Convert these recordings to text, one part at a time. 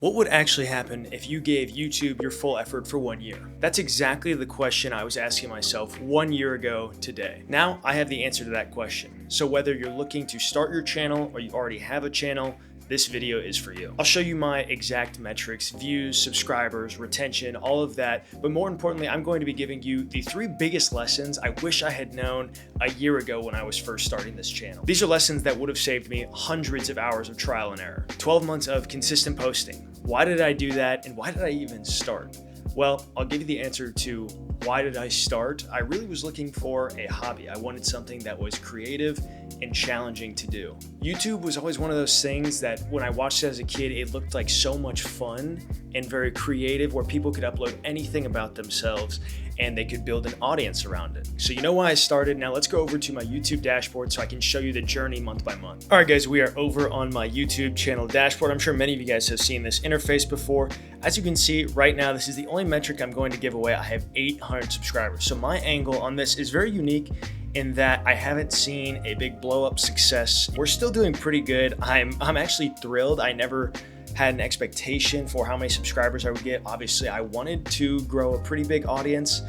What would actually happen if you gave YouTube your full effort for 1 year? That's exactly the question I was asking myself 1 year ago today. Now I have the answer to that question. So whether you're looking to start your channel or you already have a channel, this video is for you. I'll show you my exact metrics, views, subscribers, retention, all of that. But more importantly, I'm going to be giving you the 3 biggest lessons I wish I had known a year ago when I was first starting this channel. These are lessons that would have saved me hundreds of hours of trial and error. 12 months of consistent posting. Why did I do that? And why did I even start? Well, I'll give you the answer to why did I start. I really was looking for a hobby. I wanted something that was creative and challenging to do. YouTube was always one of those things that when I watched it as a kid, it looked like so much fun and very creative, where people could upload anything about themselves and they could build an audience around it. So you know why I started. Now let's go over to my YouTube dashboard so I can show you the journey month by month. All right, guys, we are over on my YouTube channel dashboard. I'm sure many of you guys have seen this interface before. As you can see right now, this is the only metric I'm going to give away. I have 800 subscribers. So my angle on this is very unique in that I haven't seen a big blow up success. We're still doing pretty good. I'm actually thrilled. I never had an expectation for how many subscribers I would get. Obviously, I wanted to grow a pretty big audience,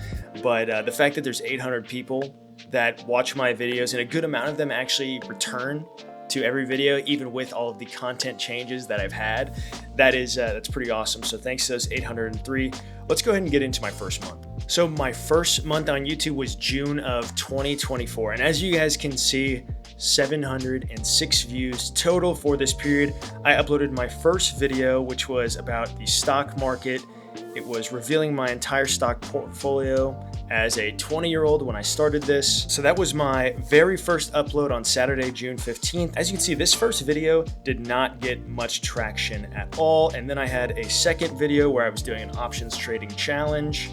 but the fact that there's 800 people that watch my videos and a good amount of them actually return to every video, even with all of the content changes that I've had, that's pretty awesome. So thanks to those 803. Let's go ahead and get into my first month. So my first month on YouTube was June of 2024. And as you guys can see, 706 views total for this period. I uploaded my first video, which was about the stock market. It was revealing my entire stock portfolio as a 20-year-old when I started this. So that was my very first upload on Saturday, June 15th. As you can see, this first video did not get much traction at all. And then I had a second video where I was doing an options trading challenge.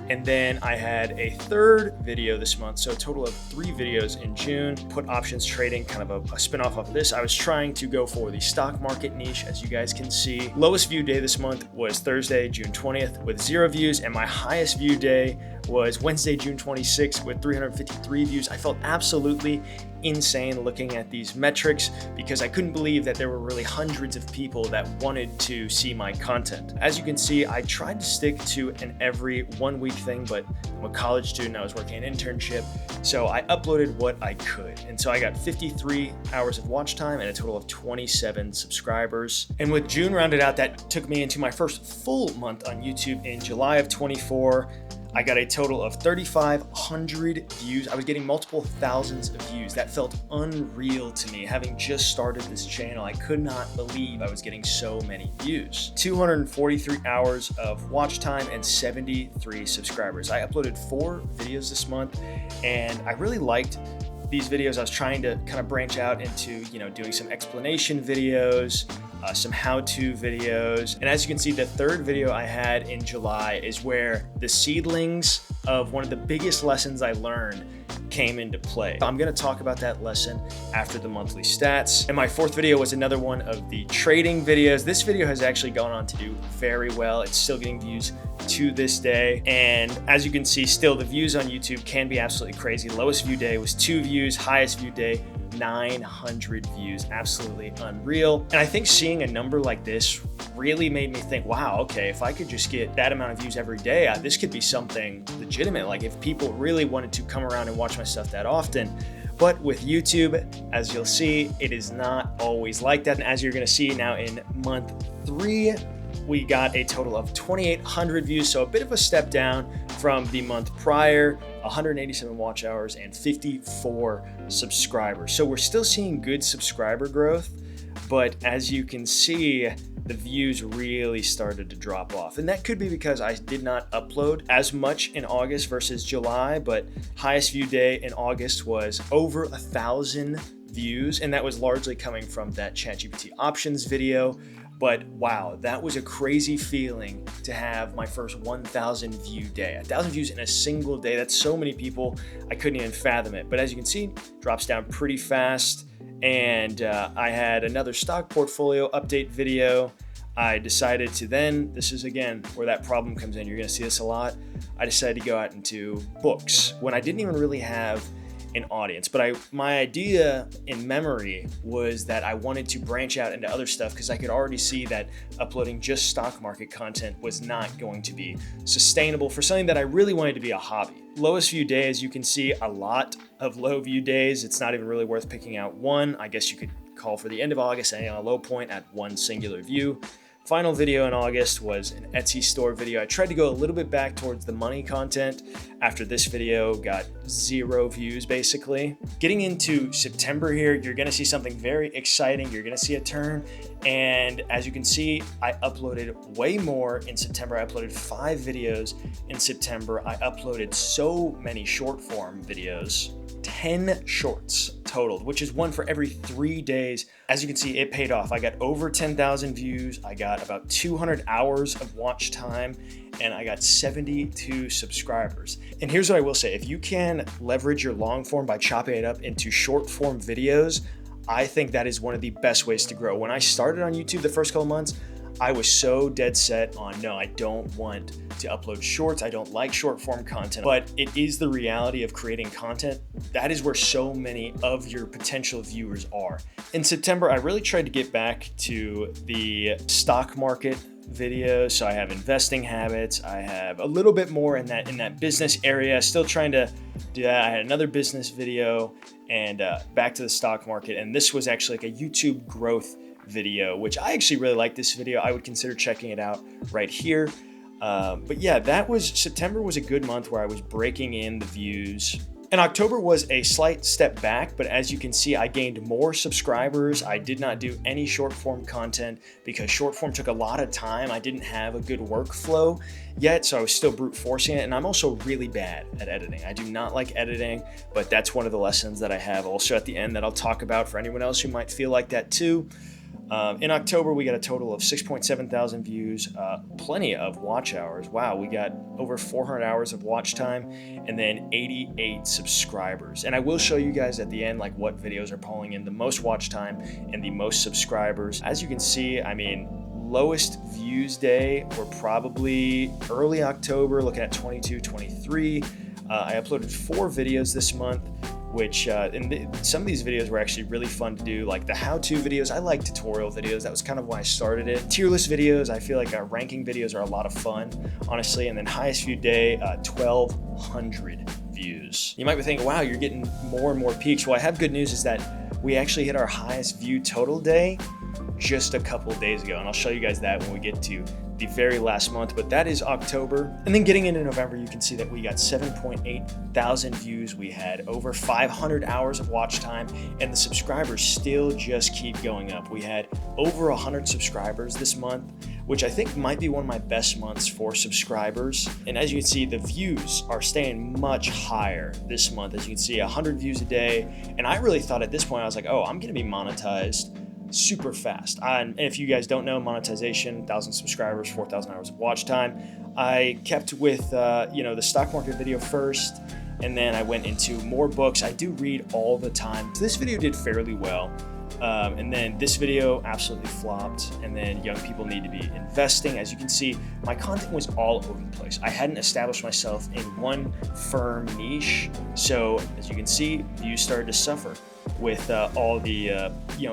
And then I had a third video this month, so a total of 3 videos in June. Put options trading, kind of a spin-off of this. I was trying to go for the stock market niche, as you guys can see. Lowest view day this month was Thursday, June 20th with 0 views, and my highest view day was Wednesday, June 26th with 353 views. I felt absolutely insane looking at these metrics because I couldn't believe that there were really hundreds of people that wanted to see my content. As you can see, I tried to stick to an every 1 week thing, but I'm a college student, I was working an internship, so I uploaded what I could. And so I got 53 hours of watch time and a total of 27 subscribers. And with June rounded out, that took me into my first full month on YouTube in July of 24. I got a total of 3,500 views. I was getting multiple thousands of views. That felt unreal to me. Having just started this channel, I could not believe I was getting so many views. 243 hours of watch time and 73 subscribers. I uploaded 4 videos this month, and I really liked these videos. I was trying to kind of branch out into, doing some explanation videos, some how-to videos. And as you can see, the third video I had in July is where the seedlings of one of the biggest lessons I learned came into play. I'm gonna talk about that lesson after the monthly stats. And my fourth video was another one of the trading videos. This video has actually gone on to do very well. It's still getting views to this day. And as you can see, still the views on YouTube can be absolutely crazy. Lowest view day was 2 views, highest view day 900 views, absolutely unreal. And I think seeing a number like this really made me think, wow, okay, if I could just get that amount of views every day, this could be something legitimate. Like if people really wanted to come around and watch my stuff that often. But with YouTube, as you'll see, it is not always like that. And as you're gonna see now in month 3, we got a total of 2,800 views, so a bit of a step down from the month prior, 187 watch hours and 54 subscribers. So we're still seeing good subscriber growth, but as you can see, the views really started to drop off. And that could be because I did not upload as much in August versus July, but highest view day in August was over 1,000 views, and that was largely coming from that ChatGPT options video. But wow, that was a crazy feeling to have my first 1,000 view day. 1,000 views in a single day, that's so many people, I couldn't even fathom it. But as you can see, drops down pretty fast. And I had another stock portfolio update video. I decided to then, this is again where that problem comes in, you're gonna see this a lot. I decided to go out into books when I didn't even really have an audience. But my idea in memory was that I wanted to branch out into other stuff because I could already see that uploading just stock market content was not going to be sustainable for something that I really wanted to be a hobby. Lowest view day, as you can see, a lot of low view days. It's not even really worth picking out one. I guess you could call for the end of August ending on a low point at one singular view. Final video in August was an Etsy store video. I tried to go a little bit back towards the money content after this video got 0 views basically. Getting into September here, you're gonna see something very exciting. You're gonna see a turn. And as you can see, I uploaded way more in September. I uploaded 5 videos in September. I uploaded so many short form videos, 10 shorts totaled, which is one for every 3 days. As you can see, it paid off. I got over 10,000 views. I got about 200 hours of watch time, and I got 72 subscribers. And here's what I will say. If you can leverage your long form by chopping it up into short form videos, I think that is one of the best ways to grow. When I started on YouTube the first couple months, I was so dead set on, no, I don't want to upload shorts. I don't like short form content, but it is the reality of creating content. That is where so many of your potential viewers are. In September, I really tried to get back to the stock market videos. So I have investing habits. I have a little bit more in that business area, still trying to do that. I had another business video and back to the stock market. And this was actually like a YouTube growth video, which I actually really like this video. I would consider checking it out right here. But yeah, September was a good month where I was breaking in the views. And October was a slight step back, but as you can see, I gained more subscribers. I did not do any short form content because short form took a lot of time. I didn't have a good workflow yet, so I was still brute forcing it. And I'm also really bad at editing. I do not like editing, but that's one of the lessons that I have also at the end that I'll talk about for anyone else who might feel like that too. In October, we got a total of 6.7 thousand views, plenty of watch hours. Wow, we got over 400 hours of watch time and then 88 subscribers. And I will show you guys at the end like what videos are pulling in the most watch time and the most subscribers. As you can see, I mean, lowest views day were probably early October, looking at 22, 23. I uploaded 4 videos this month, which some of these videos were actually really fun to do, like the how-to videos. I like tutorial videos. That was kind of why I started it. Tier list videos, I feel like ranking videos are a lot of fun, honestly. And then highest view day, 1,200 views. You might be thinking, wow, you're getting more and more peaks. Well, I have good news is that we actually hit our highest view total day just a couple of days ago. And I'll show you guys that when we get to the very last month, but that is October. And then getting into November, you can see that we got 7.8 thousand views. We had over 500 hours of watch time, and the subscribers still just keep going up. We had over 100 subscribers this month, which I think might be one of my best months for subscribers. And as you can see, the views are staying much higher this month. As you can see, 100 views a day. And I really thought at this point, I was like, oh, I'm gonna be monetized super fast. And if you guys don't know, monetization, 1,000 subscribers, 4,000 hours of watch time. I kept with the stock market video first, and then I went into more books. I do read all the time. So this video did fairly well. And then this video absolutely flopped. And then young people need to be investing. As you can see, my content was all over the place. I hadn't established myself in one firm niche. So as you can see, views started to suffer with all the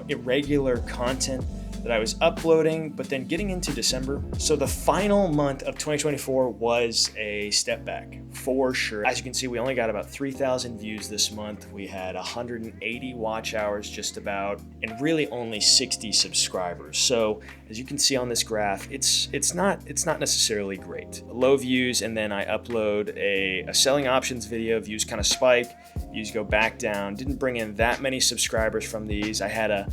irregular content that I was uploading. But then getting into December, so the final month of 2024 was a step back for sure. As you can see, we only got about 3,000 views this month. We had 180 watch hours just about, and really only 60 subscribers. So as you can see on this graph, it's not necessarily great. Low views, and then I upload a selling options video. Views kind of spike, views go back down. Didn't bring in that many subscribers from these. I had a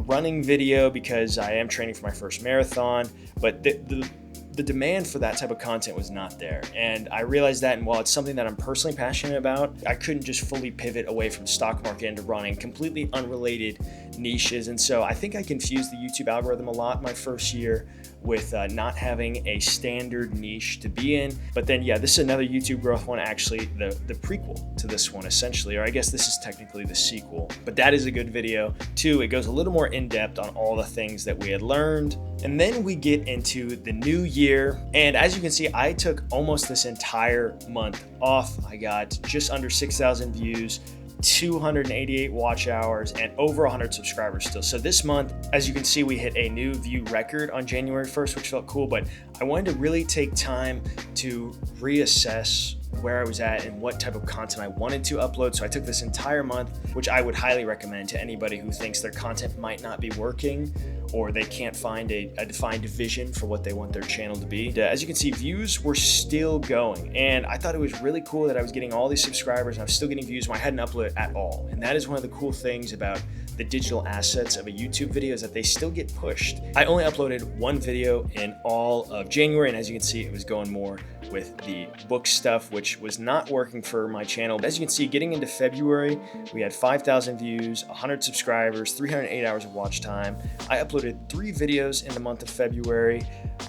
running video because I am training for my first marathon, but the demand for that type of content was not there. And I realized that, and while it's something that I'm personally passionate about, I couldn't just fully pivot away from stock market into running, completely unrelated niches. And so I think I confused the YouTube algorithm a lot my first year with not having a standard niche to be in. But then, yeah, this is another YouTube growth one, actually the prequel to this one essentially, or I guess this is technically the sequel, but that is a good video too. It goes a little more in depth on all the things that we had learned. And then we get into the new year. And as you can see, I took almost this entire month off. I got just under 6,000 views, 288 watch hours, and over 100 subscribers still. So this month, as you can see, we hit a new view record on January 1st, which felt cool, but I wanted to really take time to reassess where I was at and what type of content I wanted to upload. So I took this entire month, which I would highly recommend to anybody who thinks their content might not be working or they can't find a defined vision for what they want their channel to be. As you can see, views were still going, and I thought it was really cool that I was getting all these subscribers and I was still getting views when I hadn't uploaded at all. And that is one of the cool things about the digital assets of a YouTube video, is that they still get pushed. I only uploaded one video in all of January, and as you can see, it was going more with the book stuff, which was not working for my channel. But as you can see, getting into February, we had 5,000 views, 100 subscribers, 308 hours of watch time. I uploaded 3 videos in the month of February.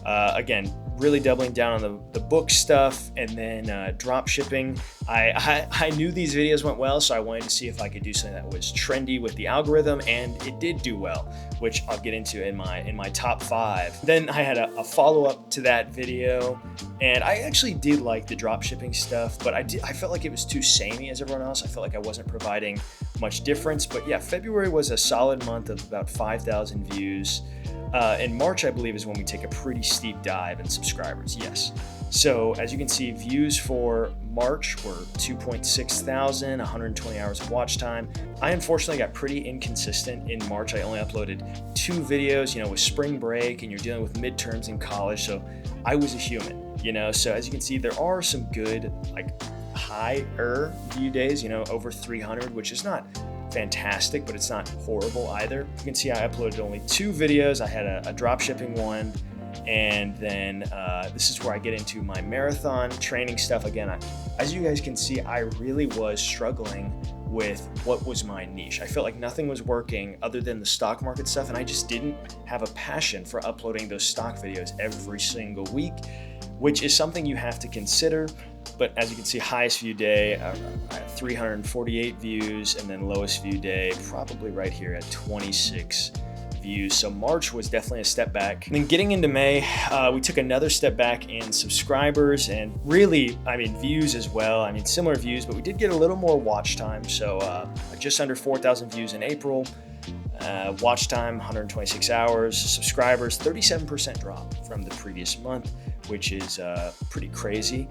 Again, really doubling down on the book stuff, and then drop shipping. I knew these videos went well, so I wanted to see if I could do something that was trendy with the algorithm, and it did do well, which I'll get into in my top 5. Then I had a follow-up to that video, and I actually did like the drop shipping stuff, but I felt like it was too samey as everyone else. I felt like I wasn't providing much difference. But yeah, February was a solid month of about 5,000 views. In March, I believe, is when we take a pretty steep dive in subscribers, yes. So as you can see, views for March were 2.6 thousand, 120 hours of watch time. I unfortunately got pretty inconsistent in March. I only uploaded 2 videos, with spring break and you're dealing with midterms in college. So I was a human, so as you can see, there are some good, higher view days, over 300, which is not fantastic, but it's not horrible either. You can see I uploaded only 2 videos. I had a drop shipping one, and then this is where I get into my marathon training stuff. Again, as you guys can see, I really was struggling with what was my niche. I felt like nothing was working other than the stock market stuff, and I just didn't have a passion for uploading those stock videos every single week, which is something you have to consider. But as you can see, highest view day, 348 views, and then lowest view day, probably right here at 26 views. So March was definitely a step back. And then getting into May, we took another step back in subscribers and really, views as well. Similar views, but we did get a little more watch time. So just under 4,000 views in April. Watch time, 126 hours. Subscribers, 37% drop from the previous month, which is pretty crazy.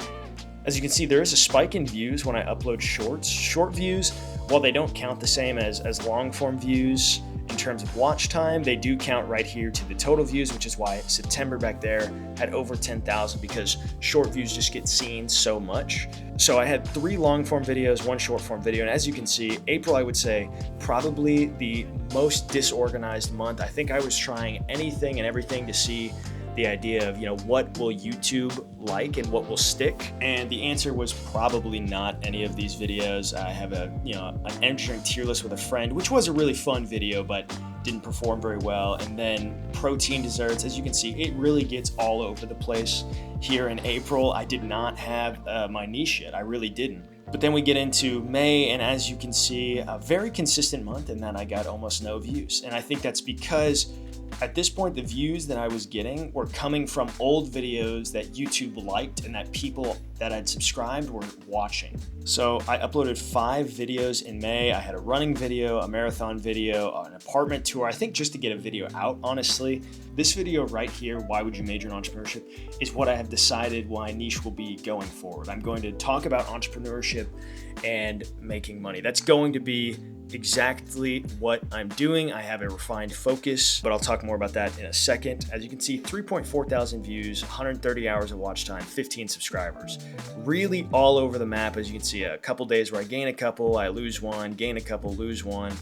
As you can see, there is a spike in views when I upload shorts. Short views, while they don't count the same as long form views in terms of watch time, they do count right here to the total views, which is why September back there had over 10,000, because short views just get seen so much. So I had 3 long form videos, 1 short form video, and as you can see, April, I would say, probably the most disorganized month. I think I was trying anything and everything to see the idea of, what will YouTube like and what will stick? And the answer was probably not any of these videos. I have an energy drink tier list with a friend, which was a really fun video, but didn't perform very well. And then protein desserts, as you can see, it really gets all over the place. Here in April, I did not have my niche yet. I really didn't. But then we get into May, and as you can see, a very consistent month, and then I got almost no views. And I think that's because at this point, the views that I was getting were coming from old videos that YouTube liked and that people that had subscribed were watching. So I uploaded 5 videos in May. I had a running video, a marathon video, an apartment tour, I think just to get a video out, honestly. This video right here, Why Would You Major in Entrepreneurship, is what I have decided my niche will be going forward. I'm going to talk about entrepreneurship and making money. That's going to be exactly what I'm doing. I have a refined focus, but I'll talk more about that in a second. As you can see, 3.4 thousand views, 130 hours of watch time, 15 subscribers. Really all over the map. As you can see, a couple days where I gain a couple, I lose one, gain a couple, lose one.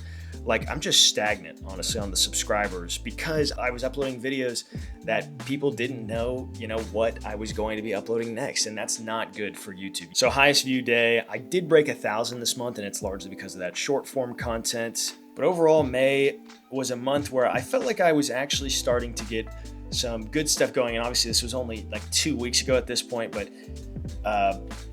I'm just stagnant, honestly, on the subscribers because I was uploading videos that people didn't know, what I was going to be uploading next, and that's not good for YouTube. So highest view day, I did break 1,000 this month, and it's largely because of that short form content. But overall, May was a month where I felt like I was actually starting to get some good stuff going. And obviously this was only 2 weeks ago at this point, but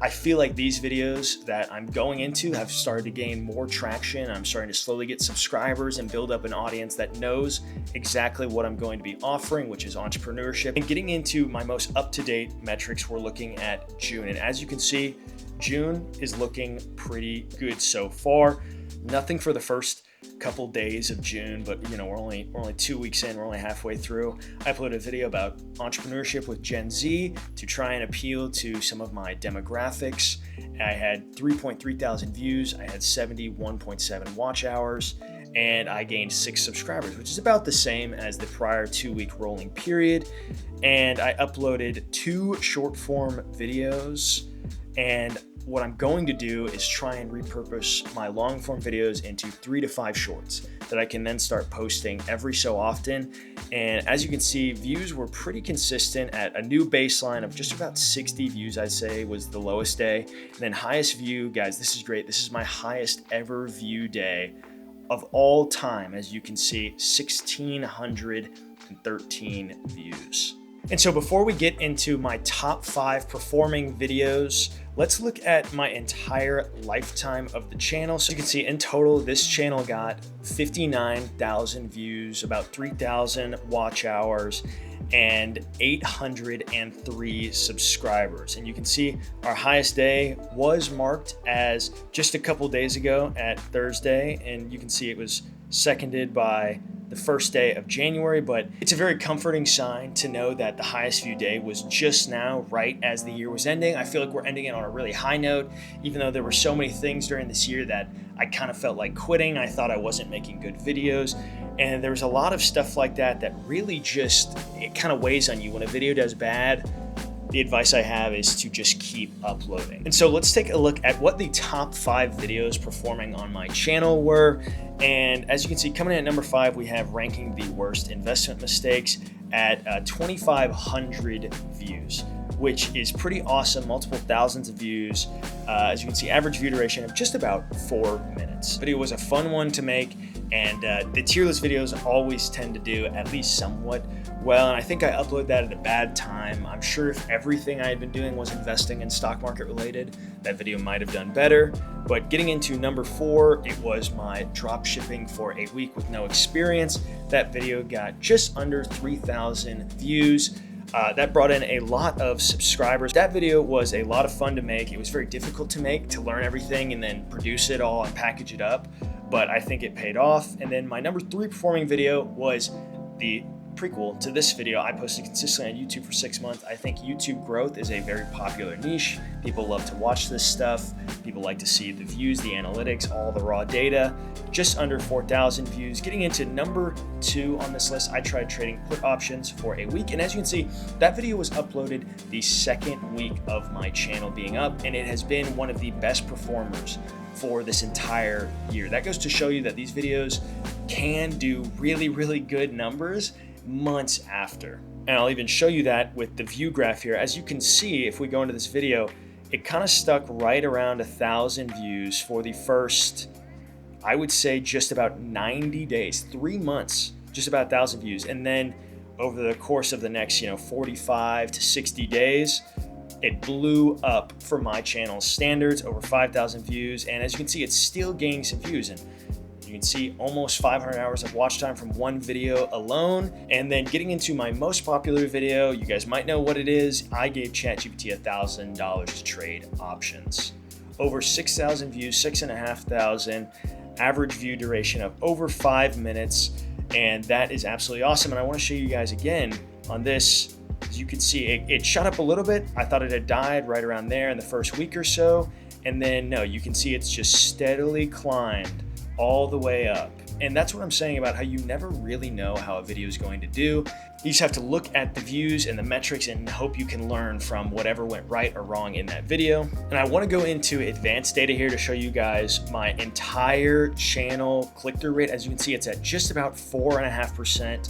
I feel like these videos that I'm going into have started to gain more traction. I'm starting to slowly get subscribers and build up an audience that knows exactly what I'm going to be offering, which is entrepreneurship. And getting into my most up-to-date metrics, we're looking at June. And as you can see, June is looking pretty good so far. Nothing for the first couple days of June, but you know, we're only 2 weeks in, we're only halfway through. I uploaded a video about entrepreneurship with Gen Z to try and appeal to some of my demographics. I had 3.3 thousand views, I had 71.7 watch hours, and I gained 6 subscribers, which is about the same as the prior 2-week rolling period. And I uploaded 2 short form videos, and what I'm going to do is try and repurpose my long form videos into 3 to 5 shorts that I can then start posting every so often. And as you can see, views were pretty consistent at a new baseline of just about 60 views, I'd say was the lowest day. And then highest view, guys, this is great. This is my highest ever view day of all time. As you can see, 1,613 views. And so before we get into my top 5 performing videos, let's look at my entire lifetime of the channel. So you can see in total, this channel got 59,000 views, about 3,000 watch hours, and 803 subscribers. And you can see our highest day was marked as just a couple days ago at Thursday. And you can see it was seconded by the first day of January, but it's a very comforting sign to know that the highest view day was just now, right as the year was ending. I feel like we're ending it on a really high note, even though there were so many things during this year that I kind of felt like quitting. I thought I wasn't making good videos, and there was a lot of stuff like that that really just, it kind of weighs on you. When a video does bad, the advice I have is to just keep uploading. And so let's take a look at what the top 5 videos performing on my channel were. And as you can see, coming in at number 5, we have ranking the worst investment mistakes at 2,500 views, which is pretty awesome, multiple thousands of views. As you can see, average view duration of just about 4 minutes. The video was a fun one to make, and the tier list videos always tend to do at least somewhat well, and I think I uploaded that at a bad time. I'm sure if everything I had been doing was investing in stock market related, that video might have done better. But getting into number 4, it was my drop shipping for a week with no experience. That video got just under 3,000 views. That brought in a lot of subscribers. That video was a lot of fun to make. It was very difficult to make, to learn everything and then produce it all and package it up, but I think it paid off. And then my number 3 performing video was the prequel to this video. I posted consistently on YouTube for 6 months. I think YouTube growth is a very popular niche. People love to watch this stuff. People like to see the views, the analytics, all the raw data. Just under 4,000 views. Getting into number 2 on this list, I tried trading put options for a week. And as you can see, that video was uploaded the 2nd week of my channel being up, and it has been one of the best performers for this entire year. That goes to show you that these videos can do really, really good numbers months after. And I'll even show you that with the view graph here. As you can see, if we go into this video, it kind of stuck right around 1,000 views for the first, I would say, just about 90 days, 3 months, just about 1,000 views. And then over the course of the next, 45 to 60 days, it blew up for my channel standards, over 5,000 views. And as you can see, it's still gaining some views. And you can see almost 500 hours of watch time from one video alone. And then getting into my most popular video, you guys might know what it is. I gave ChatGPT $1,000 to trade options. Over 6,000 views, 6,500, average view duration of over 5 minutes. And that is absolutely awesome. And I want to show you guys again on this. As you can see, it shot up a little bit. I thought it had died right around there in the first week or so. And then no, you can see it's just steadily climbed all the way up. And that's what I'm saying about how you never really know how a video is going to do. You just have to look at the views and the metrics and hope you can learn from whatever went right or wrong in that video. And I want to go into advanced data here to show you guys my entire channel click-through rate. As you can see, it's at just about 4.5%.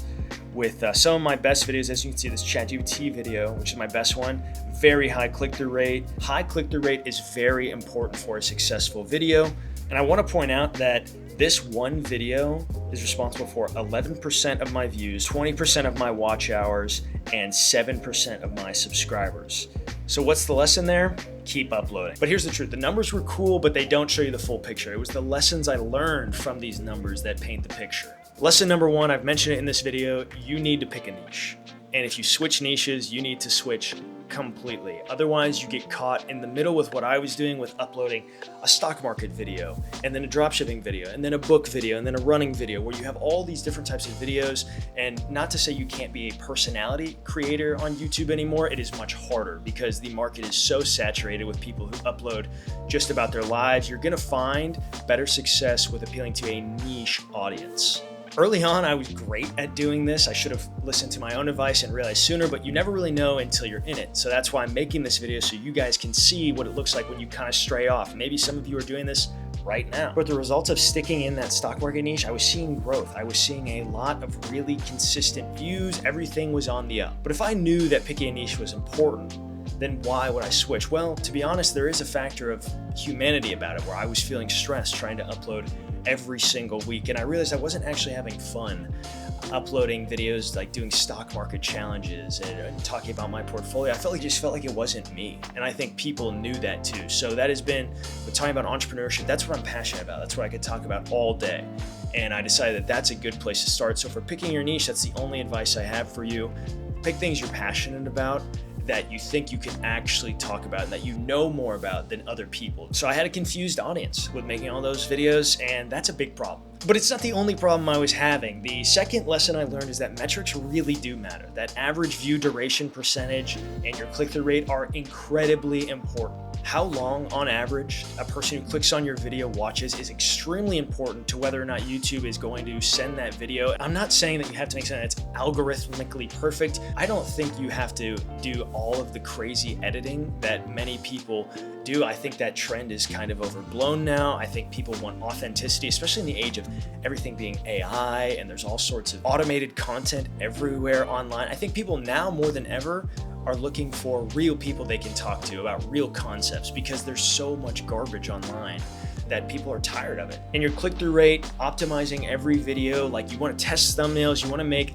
With some of my best videos, as you can see, this ChatGPT video, which is my best one, very high click-through rate. High click-through rate is very important for a successful video. And I want to point out that this one video is responsible for 11% of my views, 20% of my watch hours, and 7% of my subscribers. So what's the lesson there? Keep uploading. But here's the truth. The numbers were cool, but they don't show you the full picture. It was the lessons I learned from these numbers that paint the picture. Lesson number 1, I've mentioned it in this video, you need to pick a niche. And if you switch niches, you need to switch completely. Otherwise, you get caught in the middle with what I was doing with uploading a stock market video, and then a dropshipping video, and then a book video, and then a running video, where you have all these different types of videos. And not to say you can't be a personality creator on YouTube anymore, it is much harder because the market is so saturated with people who upload just about their lives. You're gonna find better success with appealing to a niche audience. Early on, I was great at doing this. I should have listened to my own advice and realized sooner, but you never really know until you're in it. So that's why I'm making this video, so you guys can see what it looks like when you kind of stray off. Maybe some of you are doing this right now. But the results of sticking in that stock market niche, I was seeing growth. I was seeing a lot of really consistent views. Everything was on the up. But if I knew that picking a niche was important, then why would I switch? Well, to be honest, there is a factor of humanity about it, where I was feeling stressed trying to upload every single week, and I realized I wasn't actually having fun uploading videos, like doing stock market challenges and talking about my portfolio. I just felt like it wasn't me, and I think people knew that too. So that has been, with talking about entrepreneurship, that's what I'm passionate about. That's what I could talk about all day, and I decided that that's a good place to start. So for picking your niche, that's the only advice I have for you. Pick things you're passionate about, that you think you can actually talk about and that you know more about than other people. So I had a confused audience with making all those videos, and that's a big problem. But it's not the only problem I was having. The second lesson I learned is that metrics really do matter. That average view duration percentage and your click-through rate are incredibly important. How long, on average, a person who clicks on your video watches is extremely important to whether or not YouTube is going to send that video. I'm not saying that you have to make something that's algorithmically perfect. I don't think you have to do all of the crazy editing that many people do. I think that trend is kind of overblown now. I think people want authenticity, especially in the age of everything being AI and there's all sorts of automated content everywhere online. I think people now more than ever are looking for real people they can talk to about real concepts, because there's so much garbage online that people are tired of it. And your click-through rate, optimizing every video, like you want to test thumbnails,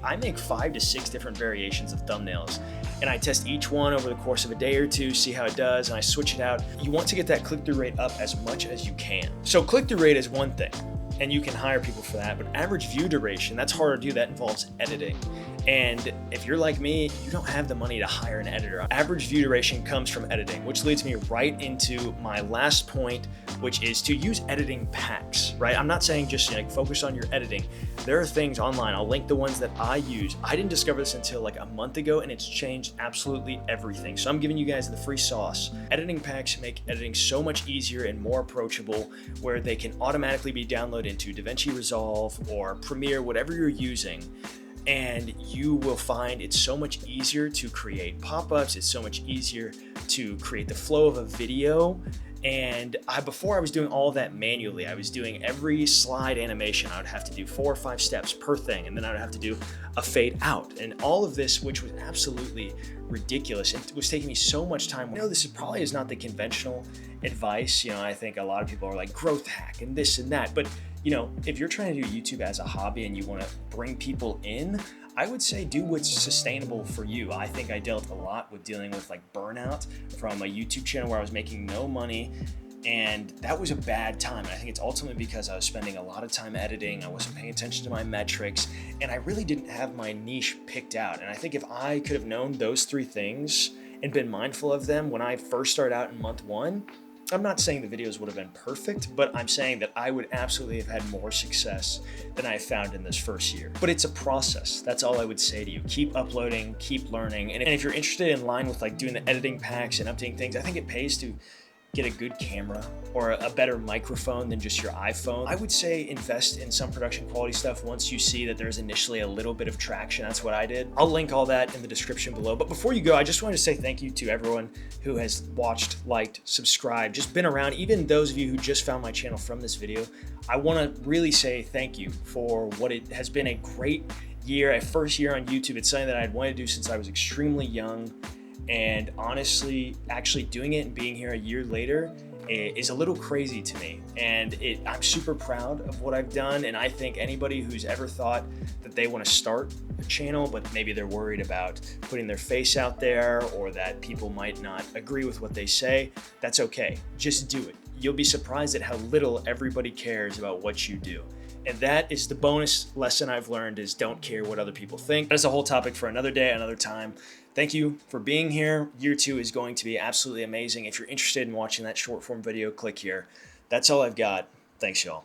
I make 5 to 6 different variations of thumbnails, and I test each one over the course of a day or two, see how it does, and I switch it out. You want to get that click-through rate up as much as you can. So click-through rate is one thing, and you can hire people for that, but average view duration, that's hard to do. That involves editing. And if you're like me, you don't have the money to hire an editor. Average view duration comes from editing, which leads me right into my last point, which is to use editing packs, right? I'm not saying just like focus on your editing. There are things online, I'll link the ones that I use. I didn't discover this until like a month ago, and it's changed absolutely everything. So I'm giving you guys the free sauce. Editing packs make editing so much easier and more approachable, where they can automatically be downloaded into DaVinci Resolve or Premiere, whatever you're using. And you will find it's so much easier to create pop-ups. It's so much easier to create the flow of a video. And before I was doing all that manually. I was doing every slide animation. I would have to do 4 or 5 steps per thing, and then I would have to do a fade out. And all of this, which was absolutely ridiculous. It was taking me so much time. I know this probably is not the conventional advice. I think a lot of people are like growth hack and this and that. But if you're trying to do YouTube as a hobby and you want to bring people in, I would say do what's sustainable for you. I think I dealt a lot with dealing with like burnout from a YouTube channel where I was making no money, and that was a bad time. And I think it's ultimately because I was spending a lot of time editing, I wasn't paying attention to my metrics, and I really didn't have my niche picked out. And I think if I could have known those 3 things and been mindful of them when I first started out in month 1, I'm not saying the videos would have been perfect, but I'm saying that I would absolutely have had more success than I found in this first year. But it's a process. That's all I would say to you. Keep uploading, keep learning. And if you're interested in line with like doing the editing packs and updating things, I think it pays to get a good camera or a better microphone than just your iPhone. I would say invest in some production quality stuff once you see that there's initially a little bit of traction. That's what I did. I'll link all that in the description below. But before you go, I just wanted to say thank you to everyone who has watched, liked, subscribed, just been around, even those of you who just found my channel from this video. I want to really say thank you for what it has been a great year, a first year on YouTube. It's something that I'd wanted to do since I was extremely young. And honestly, actually doing it and being here a year later is a little crazy to me. And I'm super proud of what I've done. And I think anybody who's ever thought that they want to start a channel, but maybe they're worried about putting their face out there or that people might not agree with what they say, that's okay. Just do it. You'll be surprised at how little everybody cares about what you do. And that is the bonus lesson I've learned, is don't care what other people think. That's a whole topic for another day, another time. Thank you for being here. Year 2 is going to be absolutely amazing. If you're interested in watching that short form video, click here. That's all I've got. Thanks, y'all.